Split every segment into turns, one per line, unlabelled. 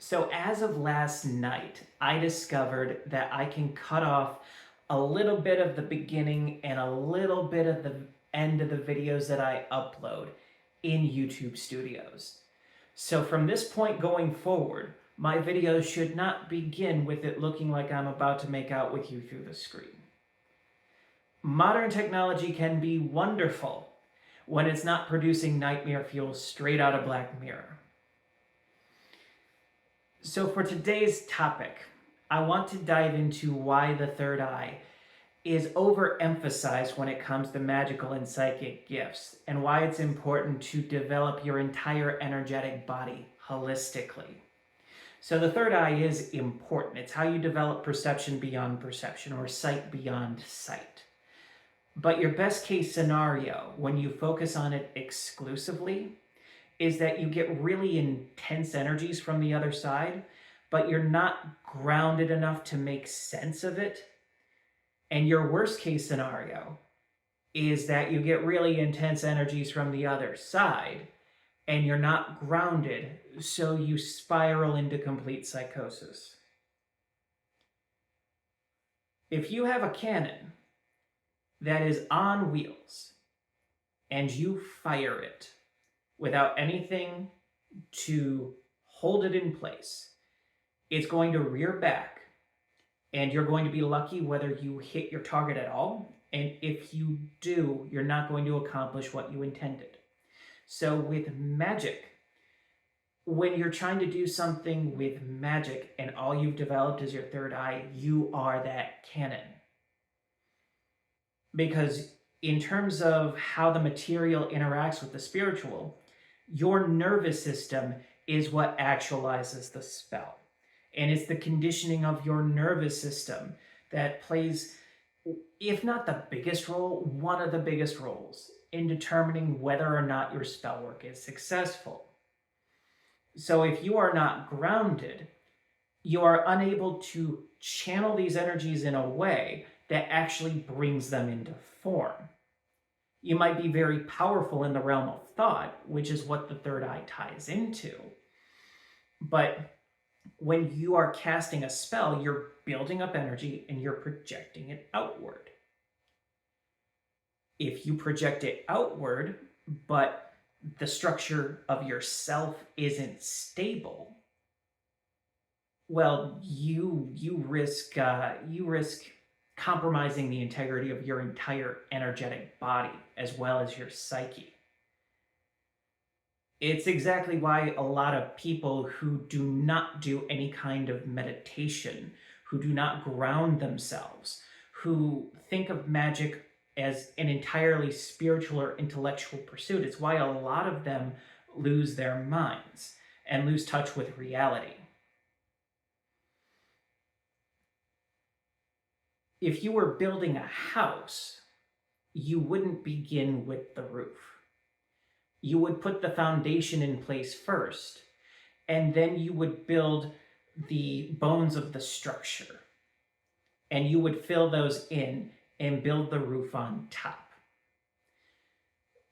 So as of last night, I discovered that I can cut off a little bit of the beginning and a little bit of the end of the videos that I upload in YouTube Studios. So from this point going forward, my videos should not begin with it looking like I'm about to make out with you through the screen. Modern technology can be wonderful when it's not producing nightmare fuel straight out of Black Mirror. So for today's topic, I want to dive into why the third eye is overemphasized when it comes to magical and psychic gifts, and why it's important to develop your entire energetic body holistically. So the third eye is important. It's how you develop perception beyond perception, or sight beyond sight. But your best case scenario, when you focus on it exclusively, is that you get really intense energies from the other side, but you're not grounded enough to make sense of it. And your worst case scenario is that you get really intense energies from the other side, and you're not grounded, so you spiral into complete psychosis. If you have a cannon that is on wheels and you fire it without anything to hold it in place, it's going to rear back, and you're going to be lucky whether you hit your target at all. And if you do, you're not going to accomplish what you intended. So with magic, when you're trying to do something with magic and all you've developed is your third eye, you are that cannon. Because in terms of how the material interacts with the spiritual, your nervous system is what actualizes the spell. And it's the conditioning of your nervous system that plays, if not the biggest role, one of the biggest roles in determining whether or not your spell work is successful. So if you are not grounded, you are unable to channel these energies in a way that actually brings them into form. You might be very powerful in the realm of thought, which is what the third eye ties into. But when you are casting a spell, you're building up energy and you're projecting it outward. If you project it outward, but the structure of yourself isn't stable, well, you risk compromising the integrity of your entire energetic body as well as your psyche. It's exactly why a lot of people who do not do any kind of meditation, who do not ground themselves, who think of magic as an entirely spiritual or intellectual pursuit, it's why a lot of them lose their minds and lose touch with reality. If you were building a house, you wouldn't begin with the roof. You would put the foundation in place first, and then you would build the bones of the structure. And you would fill those in and build the roof on top.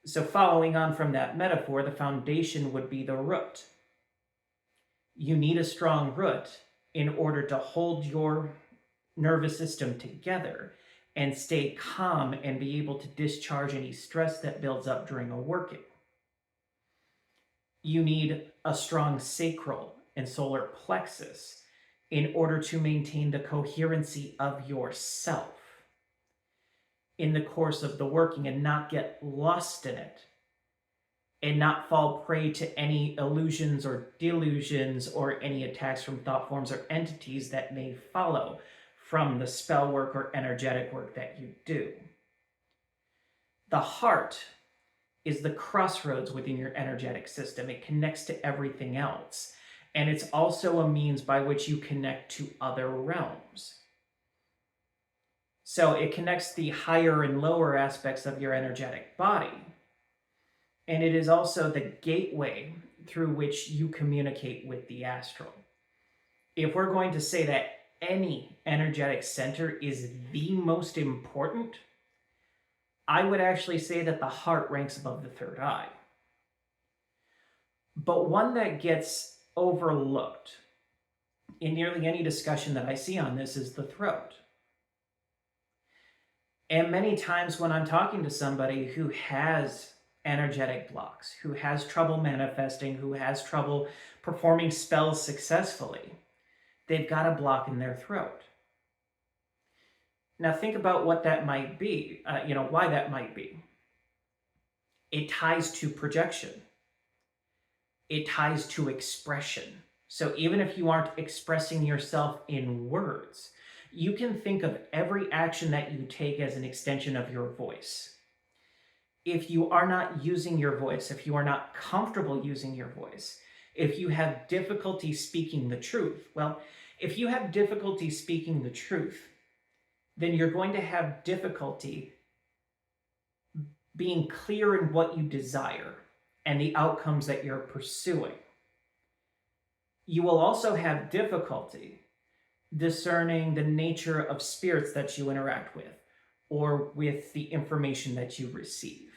So following on from that metaphor, the foundation would be the root. You need a strong root in order to hold your nervous system together and stay calm and be able to discharge any stress that builds up during a working. You need a strong sacral and solar plexus in order to maintain the coherency of yourself in the course of the working and not get lost in it and not fall prey to any illusions or delusions or any attacks from thought forms or entities that may follow from the spell work or energetic work that you do. The heart is the crossroads within your energetic system. It connects to everything else. And it's also a means by which you connect to other realms. So it connects the higher and lower aspects of your energetic body. And it is also the gateway through which you communicate with the astral. If we're going to say that any energetic center is the most important, I would actually say that the heart ranks above the third eye. But one that gets overlooked in nearly any discussion that I see on this is the throat. And many times when I'm talking to somebody who has energetic blocks, who has trouble manifesting, who has trouble performing spells successfully, they've got a block in their throat. Now think about what that might be, why that might be. It ties to projection. It ties to expression. So even if you aren't expressing yourself in words, you can think of every action that you take as an extension of your voice. If you are not using your voice, if you are not comfortable using your voice, if you have difficulty speaking the truth, well, if you have difficulty speaking the truth, then you're going to have difficulty being clear in what you desire and the outcomes that you're pursuing. You will also have difficulty discerning the nature of spirits that you interact with or with the information that you receive.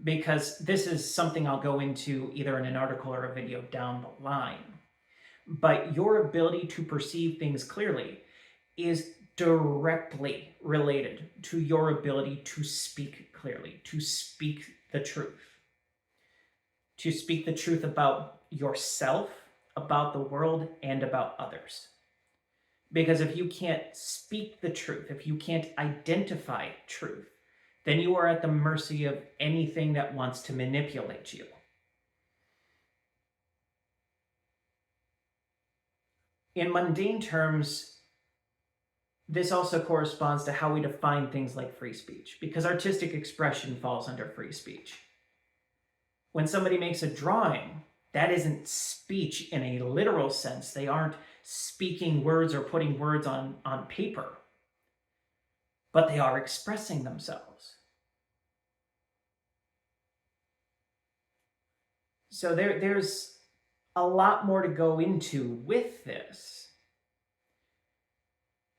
Because this is something I'll go into either in an article or a video down the line. But your ability to perceive things clearly is directly related to your ability to speak clearly, to speak the truth. To speak the truth about yourself, about the world, and about others. Because if you can't speak the truth, if you can't identify truth, then you are at the mercy of anything that wants to manipulate you. In mundane terms, this also corresponds to how we define things like free speech, because artistic expression falls under free speech. When somebody makes a drawing, that isn't speech in a literal sense. They aren't speaking words or putting words on paper, but they are expressing themselves. So there's a lot more to go into with this.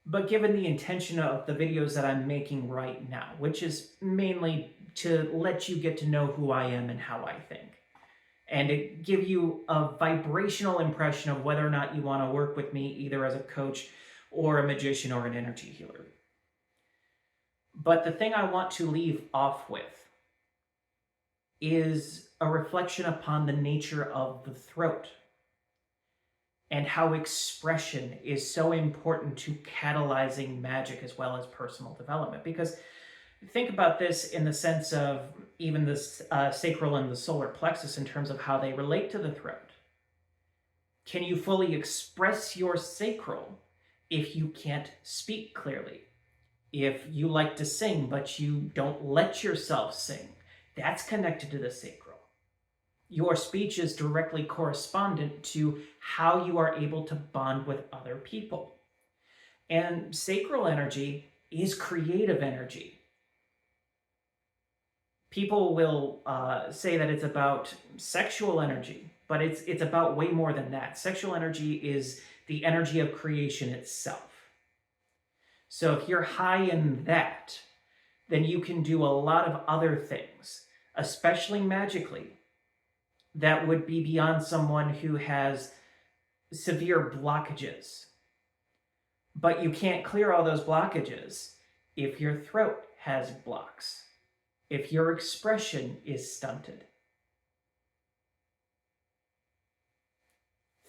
But given the intention of the videos that I'm making right now, which is mainly to let you get to know who I am and how I think, and to give you a vibrational impression of whether or not you want to work with me either as a coach or a magician or an energy healer. But the thing I want to leave off with is a reflection upon the nature of the throat and how expression is so important to catalyzing magic as well as personal development. Because think about this in the sense of even the sacral and the solar plexus in terms of how they relate to the throat. Can you fully express your sacral if you can't speak clearly? If you like to sing but you don't let yourself sing, that's connected to the sacral. Your speech is directly correspondent to how you are able to bond with other people. And sacral energy is creative energy. People will say that it's about sexual energy, but it's about way more than that. Sexual energy is the energy of creation itself. So if you're high in that, then you can do a lot of other things, especially magically, that would be beyond someone who has severe blockages. But you can't clear all those blockages if your throat has blocks, if your expression is stunted.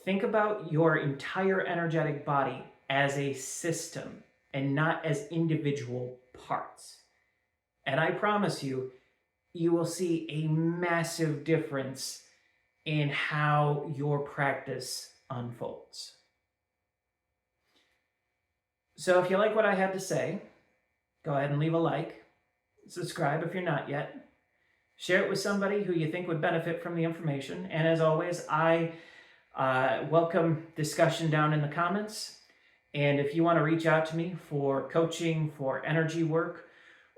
Think about your entire energetic body as a system and not as individual parts. And I promise you, you will see a massive difference in how your practice unfolds. So if you like what I had to say, go ahead and leave a like, subscribe if you're not yet, share it with somebody who you think would benefit from the information, and as always, I welcome discussion down in the comments. And if you want to reach out to me for coaching, for energy work,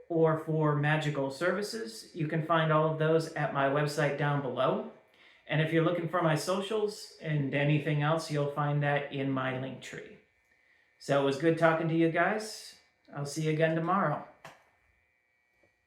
or for magical services, you can find all of those at my website down below. And if you're looking for my socials and anything else, you'll find that in my link tree. So it was good talking to you guys. I'll see you again tomorrow.